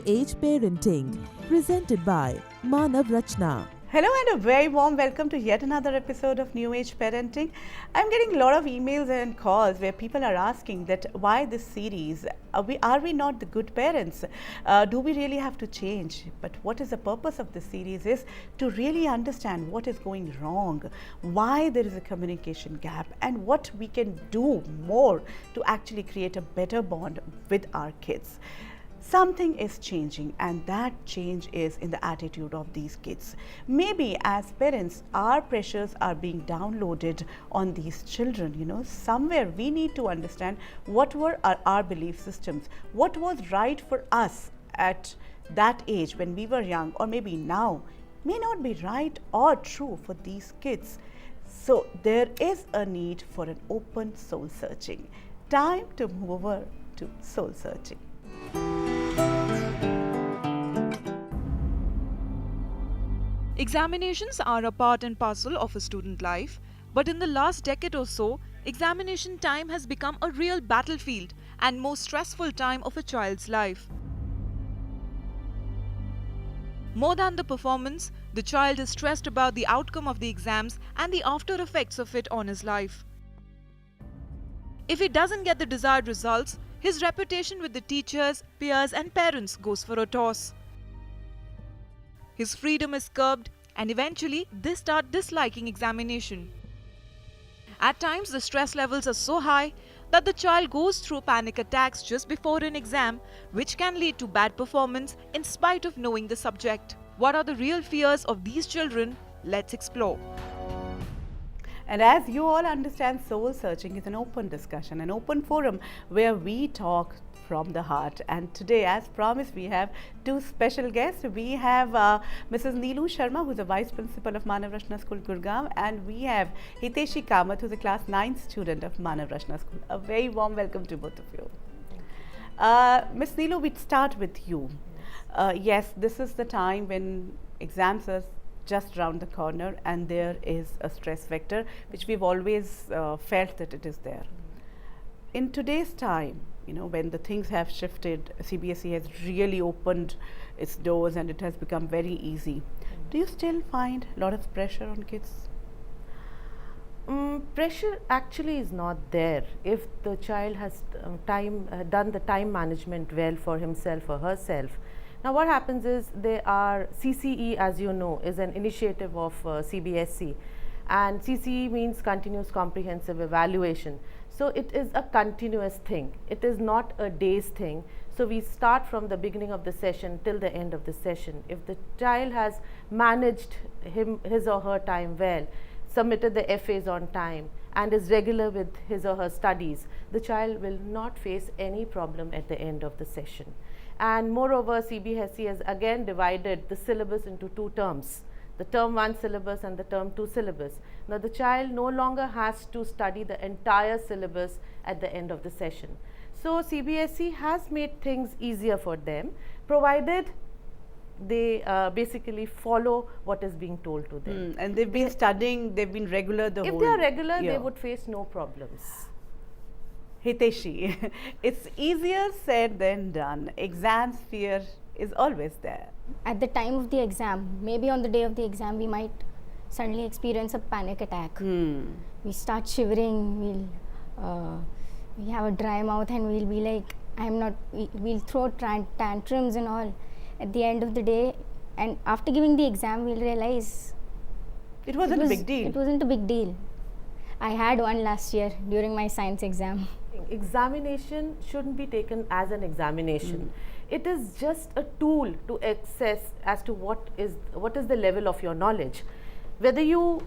New Age Parenting, presented by Manav Rachna. Hello and a very warm welcome to yet another episode of New Age Parenting. I'm getting a lot of emails and calls where people are asking that why this series? Are we not the good parents? Do we really have to change? But what is the purpose of this series is to really understand what is going wrong, why there is a communication gap, and what we can do more to actually create a better bond with our kids. Something is changing, and that change is in the attitude of these kids. Maybe as parents, our pressures are being downloaded on these children. Somewhere we need to understand what were our belief systems, what was right for us at that age when we were young, or maybe now may not be right or true for these kids. So there is a need for an open soul searching. Time to move over to soul searching. Examinations are a part and parcel of a student life, but in the last decade or so, examination time has become a real battlefield and most stressful time of a child's life. More than the performance, the child is stressed about the outcome of the exams and the after effects of it on his life. If he doesn't get the desired results, his reputation with the teachers, peers and parents goes for a toss. His freedom is curbed, and eventually they start disliking examination. At times, the stress levels are so high that the child goes through panic attacks just before an exam, which can lead to bad performance in spite of knowing the subject. What are the real fears of these children? Let's explore. And as you all understand, soul searching is an open discussion, an open forum where we talk from the heart. And today, as promised, we have two special guests. We have Mrs. Neelu Sharma, who is the Vice Principal of Manav Rachna School, Gurgaon, and we have Hiteshi Kamath, who is a Class 9 student of Manav Rachna School. A very warm welcome to both of you. Ms. Neelu, we'd start with you. Yes, this is the time when exams are just around the corner, and there is a stress vector, which we've always felt that it is there. In today's time, when the things have shifted, CBSE has really opened its doors and it has become very easy. Do you still find a lot of pressure on kids? Pressure actually is not there if the child has done the time management well for himself or herself. Now what happens is CCE, as you know, is an initiative of CBSE, and CCE means continuous comprehensive evaluation. So it is a continuous thing. It is not a day's thing. So we start from the beginning of the session till the end of the session. If the child has managed his or her time well, submitted the FAs on time, and is regular with his or her studies, the child will not face any problem at the end of the session. And moreover, CBSE has again divided the syllabus into two terms, the term 1 syllabus and the term 2 syllabus. Now the child no longer has to study the entire syllabus at the end of the session. So CBSE has made things easier for them, provided they basically follow what is being told to them. And they've been studying, they've been regular the whole year. If they are regular, year, they would face no problems. Hiteshi, it's easier said than done. Exam fear is always there. At the time of the exam, maybe on the day of the exam, we might suddenly experience a panic attack. We start shivering, we have a dry mouth, and we'll be like, we'll throw tantrums and all. At the end of the day, and after giving the exam, we'll realize it wasn't a big deal. It wasn't a big deal. I had one last year during my science exam. Examination shouldn't be taken as an examination. It is just a tool to assess as to what is the level of your knowledge. Whether you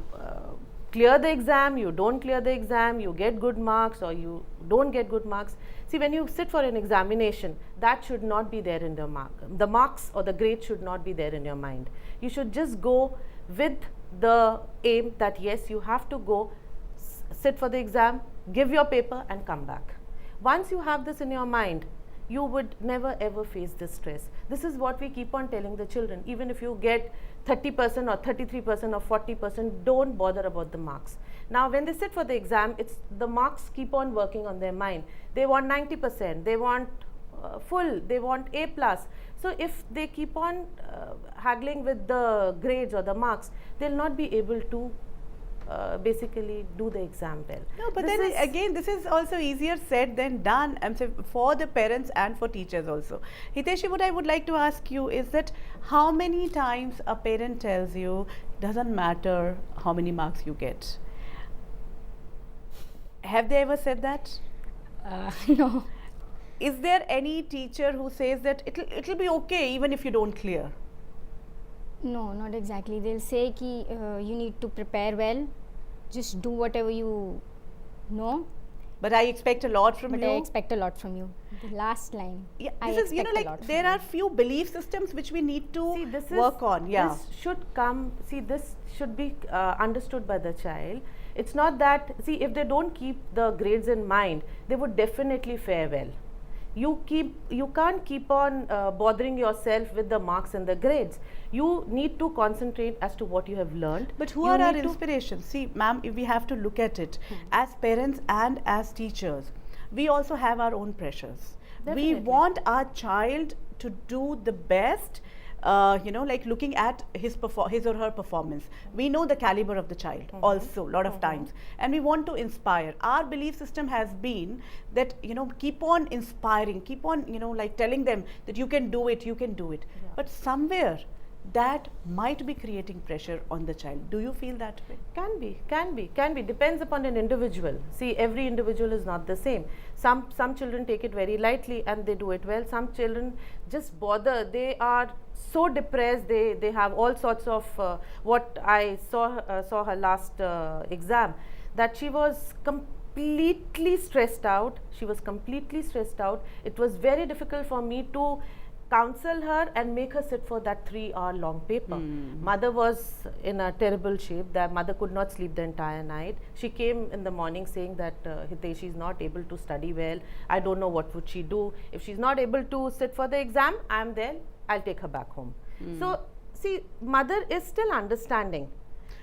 clear the exam, you don't clear the exam, you get good marks or you don't get good marks. See, when you sit for an examination, that should not be there in your mark. The marks or the grade should not be there in your mind. You should just go with the aim that yes, you have to go sit for the exam, give your paper and come back. Once you have this in your mind, you would never ever face this stress. This is what we keep on telling the children. Even if you get 30% or 33% or 40%, don't bother about the marks. Now when they sit for the exam, the marks keep on working on their mind. They want 90%, they want full, they want A+. So if they keep on haggling with the grades or the marks, they'll not be able to basically do the exam well. No, but This then is- again, this is also easier said than done. I'm saying for the parents and for teachers also. Hiteshi, what I would like to ask you is that how many times a parent tells you doesn't matter how many marks you get? Have they ever said that? No. Is there any teacher who says that it'll be okay even if you don't clear? No, not exactly. They'll say ki you need to prepare well. Just do whatever you know. But I expect a lot from But you. I expect a lot from you. The last line. Yeah, I this is, expect a like lot from there you. are few belief systems which we need to See, this work on. Yeah. This should come. See, this should be understood by the child. It's not that. See, if they don't keep the grades in mind, they would definitely fare well. You can't keep on bothering yourself with the marks and the grades. You need to concentrate as to what you have learned. But who You are our need to- inspirations? See, ma'am, if we have to look at it as parents and as teachers, we also have our own pressures. Definitely. We want our child to do the best. Like looking at his or her performance, we know the caliber of the child also a lot of times, and we want to inspire. Our belief system has been that keep on inspiring, keep on like telling them that you can do it, but somewhere that might be creating pressure on the child. Do you feel that way? Can be. Depends upon an individual. See, every individual is not the same. Some children take it very lightly and they do it well. Some children just bother. They are so depressed. They have all sorts of what I saw her last exam, that she was completely stressed out. It was very difficult for me to counsel her and make her sit for that 3-hour long paper. Mother was in a terrible shape. The mother could not sleep the entire night. She came in the morning saying that Hiteshi is not able to study well. I don't know what would she do. If she's not able to sit for the exam, I'm there. I'll take her back home. So see, mother is still understanding.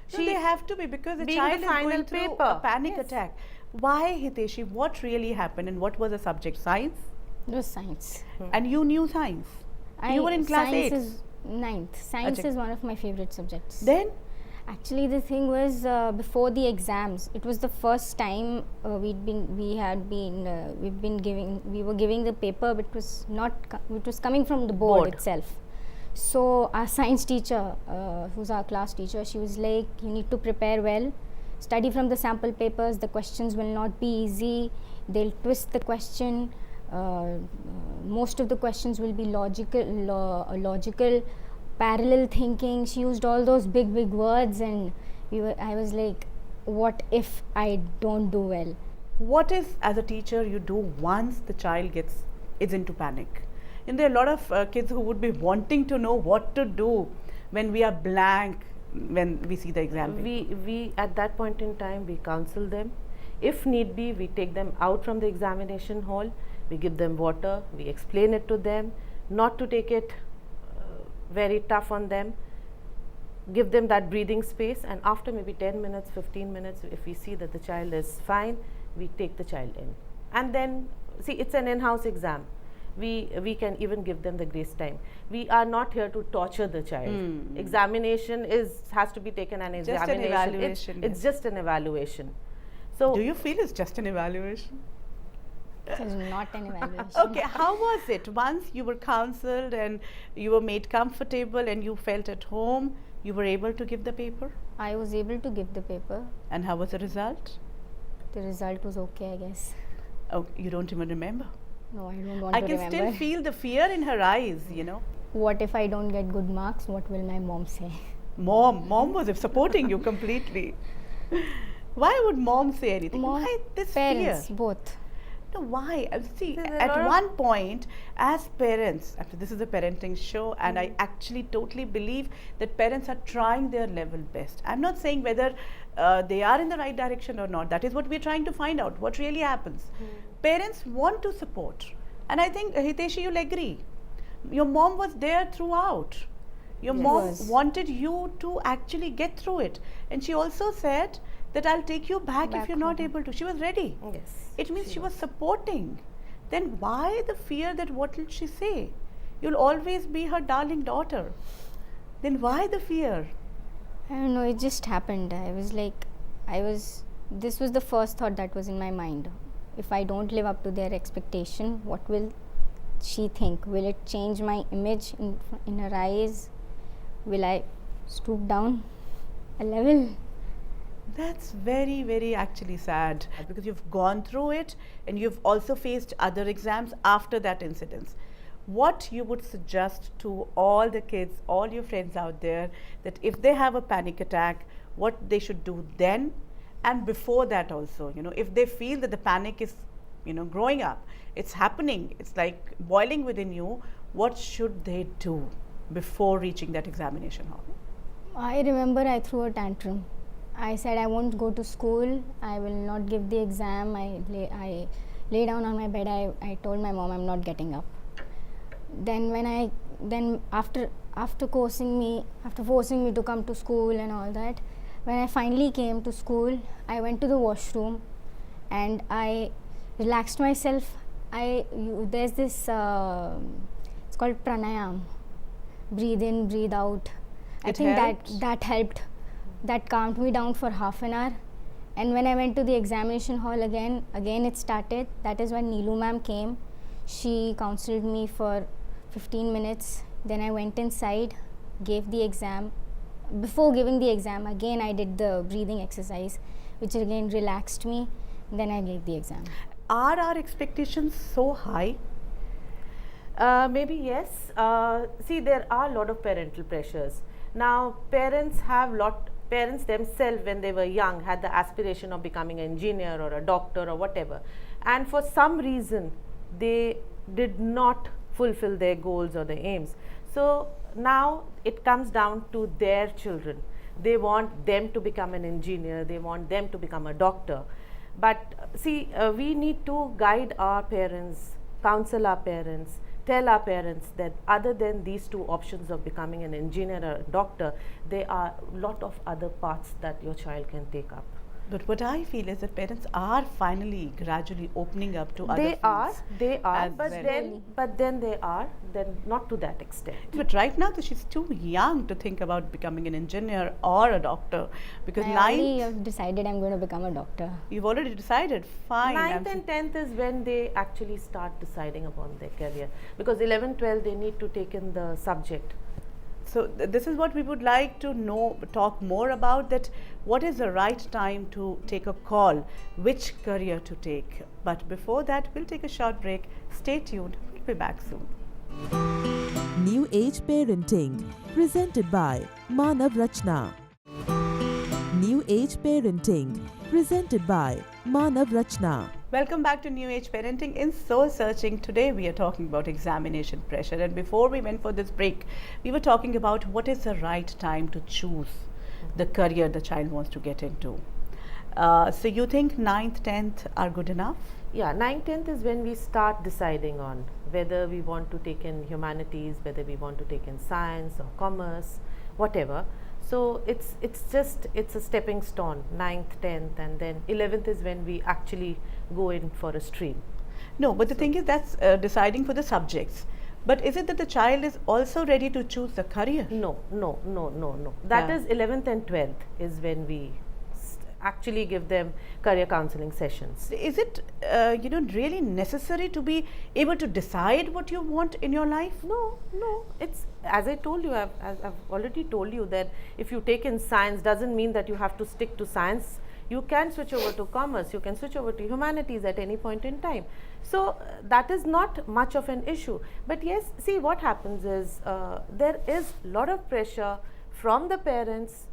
So they have to be, because the being child the is final going through paper. a panic Yes. attack. Why, Hiteshi? What really happened and what was the subject? Science? It was science. And you knew science? You were in class Science 8. is 9th. Science Achha. is one of my favorite subjects. Then? Actually, the thing was before the exams. It was the first time we were giving the paper, but it was coming from the board itself. So our science teacher, who's our class teacher, she was like, you need to prepare well, study from the sample papers. The questions will not be easy. They'll twist the question. Most of the questions will be logical, parallel thinking. She used all those big words, and I was like, what if I don't do well? What is, as a teacher, you do once the child is into panic? And there are a lot of kids who would be wanting to know what to do when we are blank, when we see the exam paper. We at that point in time, we counsel them. If need be, we take them out from the examination hall. We give them water. We explain it to them, not to take it very tough on them. Give them that breathing space, and after maybe 10 minutes, 15 minutes, if we see that the child is fine, we take the child in. And then, see, it's an in-house exam. We can even give them the grace time. We are not here to torture the child. Examination has to be taken an Just an examination. evaluation, It's yes. just an evaluation. So Do you feel it's just an evaluation? It was not an evaluation. Okay, how was it? Once you were counseled and you were made comfortable and you felt at home, you were able to give the paper? I was able to give the paper. And how was the result? The result was okay, I guess. Oh, you don't even remember? No, I don't want I to can remember. still feel the fear in her eyes, What if I don't get good marks? What will my mom say? Mom was supporting you completely. Why would mom say anything? Mom, Why this parents, fear? both. No, why? See, There are a at lot of- one point, as parents, after this is a parenting show, and I actually totally believe that parents are trying their level best. I'm not saying whether they are in the right direction or not. That is what we're trying to find out, what really happens. Parents want to support. And I think, Hiteshi, you'll agree. Your mom was there throughout. Your Yes. mom Was. wanted you to actually get through it. And she also said that I'll take you back if Back you're not home. able to. She was ready. yes, It means she was supporting. Then why the fear that what will she say? You'll always be her darling daughter. Then why the fear? I don't know, it just happened. This was the first thought that was in my mind. If I don't live up to their expectation, what will she think? Will it change my image in her eyes? Will I stoop down a level? That's very, very actually sad, because you've gone through it and you've also faced other exams after that incident. What you would suggest to all the kids, all your friends out there, that if they have a panic attack, what they should do then and before that also? If they feel that the panic is, growing up, it's happening, it's like boiling within you, what should they do before reaching that examination hall? I remember I threw a tantrum. I said I won't go to school, I will not give the exam. I lay down on my bed, I told my mom I'm not getting up. Then after forcing me to come to school and all that, when I finally came to school, I went to the washroom and I relaxed myself. There's this it's called pranayam, breathe in, breathe out. I think that helped. That calmed me down for half an hour. And when I went to the examination hall again it started. That is when Neelu ma'am came. She counseled me for 15 minutes. Then I went inside, gave the exam. Before giving the exam, again I did the breathing exercise, which again relaxed me. Then I gave the exam. Are our expectations so high? Maybe yes. See, there are a lot of parental pressures. Now, parents themselves, when they were young, had the aspiration of becoming an engineer or a doctor or whatever, and for some reason they did not fulfill their goals or their aims. So now it comes down to their children. They want them to become an engineer, they want them to become a doctor. But see, we need to guide our parents, counsel our parents, tell our parents that other than these two options of becoming an engineer or a doctor, there are a lot of other paths that your child can take up. But what I feel is that parents are finally gradually opening up to other fields. They are, well. but then not to that extent. But right now, she's too young to think about becoming an engineer or a doctor, because I already have decided I'm going to become a doctor. You've already decided. Fine. 9th and 10th is when they actually start deciding upon their career, because 11, 12 they need to take in the subject. So this is what we would like to talk more about, that what is the right time to take a call, which career to take. But before that, we'll take a short break. Stay tuned. We'll be back soon. New Age Parenting, presented by Manav Rachna. New Age Parenting, presented by Manav Rachna. Welcome back to New Age Parenting. In Soul Searching, today we are talking about examination pressure. And before we went for this break, we were talking about what is the right time to choose the career the child wants to get into. So you think 9th, 10th are good enough? Yeah, 9th, 10th is when we start deciding on whether we want to take in humanities, whether we want to take in science or commerce, whatever. So it's a stepping stone, 9th, 10th, and then 11th is when we actually go in for a stream. No, but the thing is, that's deciding for the subjects. But is it that the child is also ready to choose the career? No. That is 11th and 12th is when we actually give them career counseling sessions. Is it really necessary to be able to decide what you want in your life? No. It's, as I told you, I've already told you that if you take in science, doesn't mean that you have to stick to science. You can switch over to commerce, you can switch over to humanities at any point in time. So that is not much of an issue. But yes, see, what happens is there is a lot of pressure from the parents,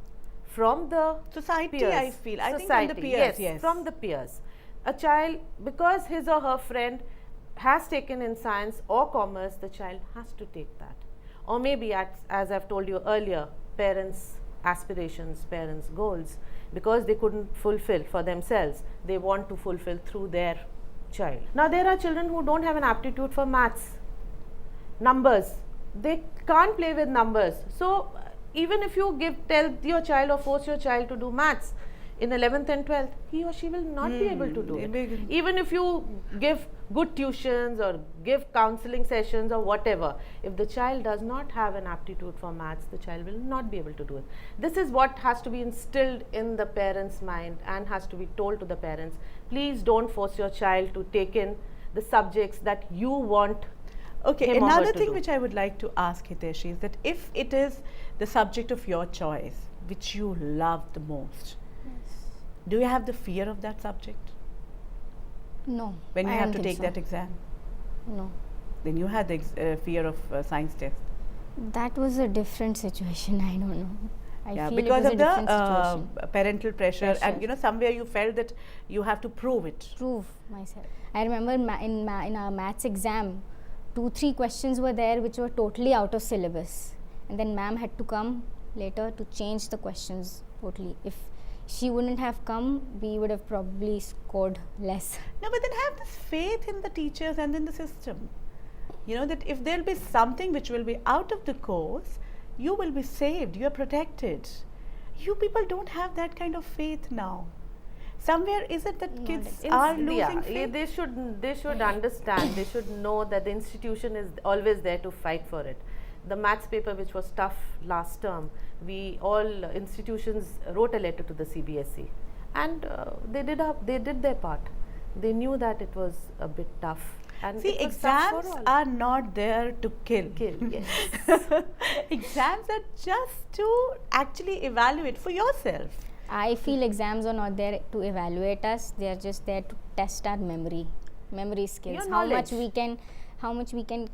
from the society, peers. I feel. I think Society, from the peers, yes. From the peers. A child, because his or her friend has taken in science or commerce, the child has to take that. Or maybe, as I've told you earlier, parents' aspirations, parents' goals, because they couldn't fulfill for themselves, they want to fulfill through their child. Now, there are children who don't have an aptitude for maths, numbers. They can't play with numbers. So even if you tell your child or force your child to do maths, in 11th and 12th, he or she will not be able to do it. Even if you give good tuitions or give counseling sessions or whatever, if the child does not have an aptitude for maths, the child will not be able to do it. This is what has to be instilled in the parents' mind and has to be told to the parents. Please don't force your child to take in the subjects that you want. Okay, another thing which I would like to ask Hiteshi is that if it is the subject of your choice, which you love the most, do you have the fear of that subject? No. When you I have don't to think take that exam? No. Then you had the fear of science test. That was a different situation. I don't know. I Yeah, feel because it was of a different situation. the parental pressure, and Pressure. you know, somewhere you felt that you have to prove it. Prove myself. I remember in our maths exam, 2-3 questions were there which were totally out of syllabus, and then ma'am had to come later to change the questions totally. If she wouldn't have come, we would have probably scored less. No, but then have this faith in the teachers and in the system. You know that if there'll be something which will be out of the course, you will be saved, you are protected. You people don't have that kind of faith now. Somewhere is it that kids are losing faith? They should understand, they should know that the institution is always there to fight for it. The maths paper which was tough last term, we all institutions wrote a letter to the CBSE, and they did their part. They knew that it was a bit tough. And See, it was tough for exams all. are not there to kill. Yes. Exams are just to actually evaluate for yourself. I feel exams are not there to evaluate us. They are just there to test our memory skills. Your How much knowledge. we can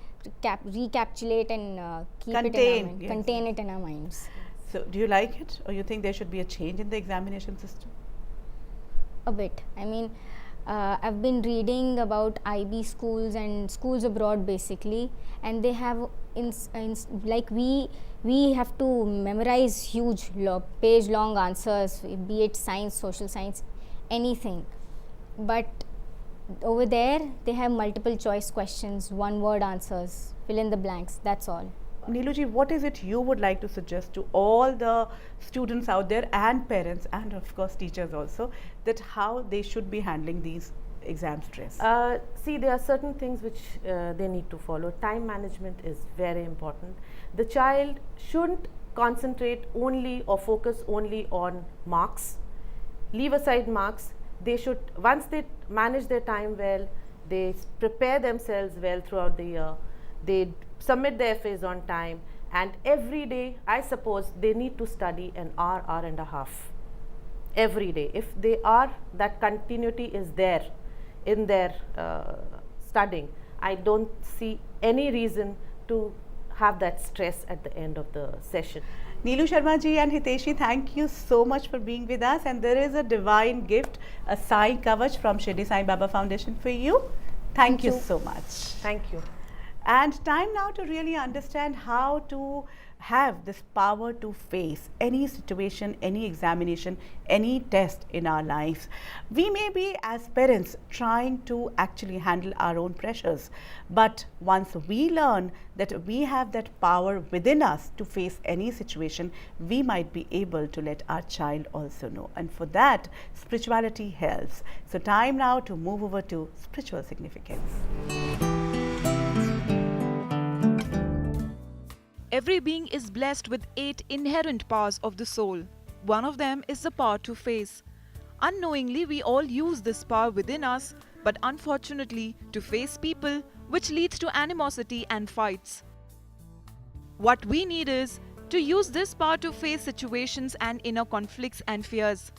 recapitulate and keep Contain, it in our mind, yes. contain it in our minds. So, do you like it, or you think there should be a change in the examination system? A bit. I mean, I've been reading about IB schools and schools abroad basically, and they have like we have to memorize huge page long answers, be it science, social science, anything. But over there they have multiple choice questions, one word answers, fill in the blanks, that's all. Neeluji, what is it you would like to suggest to all the students out there and parents and of course teachers also, that how they should be handling these exam stress? See, there are certain things which they need to follow. Time management is very important. The child shouldn't concentrate only or focus only on marks. Leave aside marks. They should, once they manage their time well, they prepare themselves well throughout the year, they submit their FAs on time, and every day I suppose they need to study an hour and a half every day. If they are, that continuity is there in their studying, I don't see any reason to have that stress at the end of the session. Neelu Sharma ji and Hiteshi, thank you so much for being with us, and there is a divine gift, a Sai Kavach from Shirdi Sai Baba Foundation for you. Thank you so much. Thank you. And time now to really understand how to have this power to face any situation, any examination, any test in our lives. We may be as parents trying to actually handle our own pressures, but once we learn that we have that power within us to face any situation, we might be able to let our child also know. And for that, spirituality helps. So time now to move over to spiritual significance. Every being is blessed with 8 inherent powers of the soul. One of them is the power to face. Unknowingly, we all use this power within us, but unfortunately, to face people, which leads to animosity and fights. What we need is to use this power to face situations and inner conflicts and fears.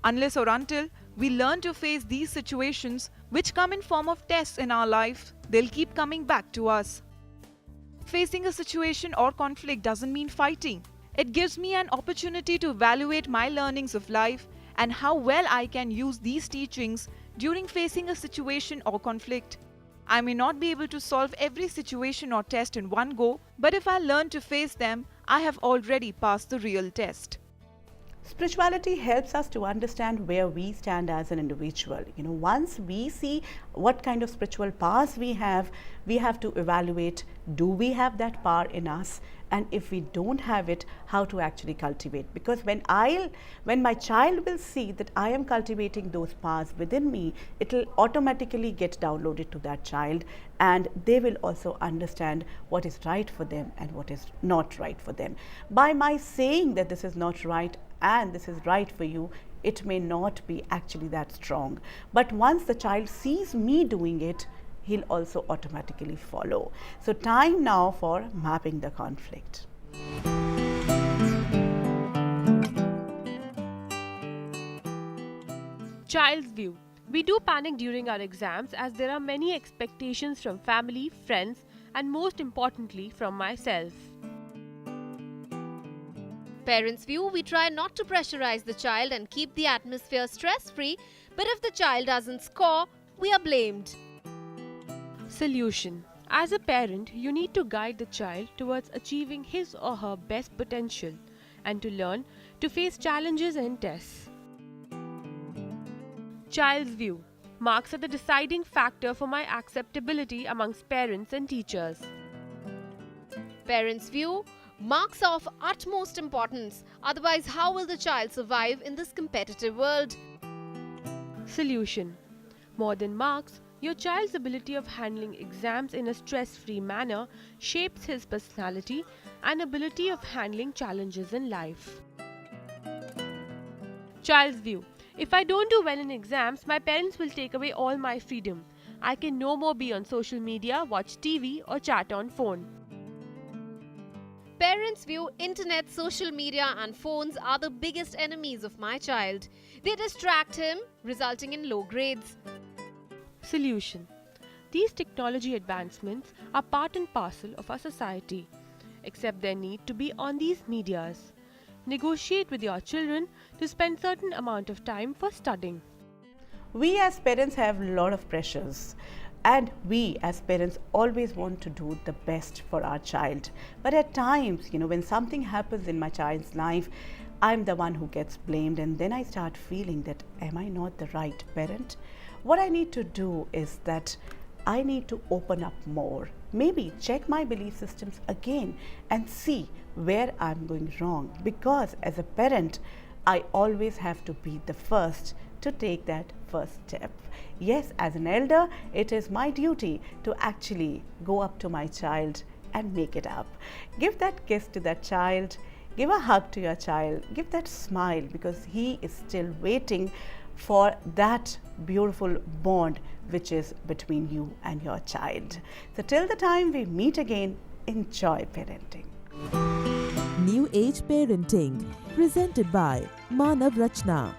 Unless or until we learn to face these situations, which come in form of tests in our life, they'll keep coming back to us. Facing a situation or conflict doesn't mean fighting. It gives me an opportunity to evaluate my learnings of life and how well I can use these teachings during facing a situation or conflict. I may not be able to solve every situation or test in one go, but if I learn to face them, I have already passed the real test. Spirituality helps us to understand where we stand as an individual. You know, once we see what kind of spiritual powers we have to evaluate, do we have that power in us? and if we don't have it, how to actually cultivate. Because when my child will see that I am cultivating those powers within me, it will automatically get downloaded to that child, and they will also understand what is right for them and what is not right for them. By my saying that this is not right and this is right for you, it may not be actually that strong. But once the child sees me doing it, he'll also automatically follow. So time now for mapping the conflict. Child's view. We do panic during our exams as there are many expectations from family, friends, and most importantly from myself. Parents' view, we try not to pressurize the child and keep the atmosphere stress-free, but if the child doesn't score, we are blamed. Solution. As a parent, you need to guide the child towards achieving his or her best potential and to learn to face challenges and tests. Child's view. Marks are the deciding factor for my acceptability amongst parents and teachers. Parents' view, marks are of utmost importance, otherwise how will the child survive in this competitive world? Solution. More than marks, your child's ability of handling exams in a stress-free manner shapes his personality and ability of handling challenges in life. Child's view. If I don't do well in exams, my parents will take away all my freedom. I can no more be on social media, watch TV or chat on phone. Parents view internet, social media and phones are the biggest enemies of my child. They distract him, resulting in low grades. Solution. These technology advancements are part and parcel of our society. Accept their need to be on these medias. Negotiate with your children to spend certain amount of time for studying. We as parents have a lot of pressures, and we as parents always want to do the best for our child. But at times, when something happens in my child's life, I'm the one who gets blamed, and then I start feeling that, am I not the right parent? What I need to do is that I need to open up more. Maybe check my belief systems again and see where I'm going wrong. Because as a parent, I always have to be the first to take that first step. Yes, as an elder, it is my duty to actually go up to my child and make it up. Give that kiss to that child. Give a hug to your child. Give that smile, because he is still waiting for that beautiful bond which is between you and your child. So till the time we meet again, enjoy parenting. New Age Parenting, presented by Manav Rachna.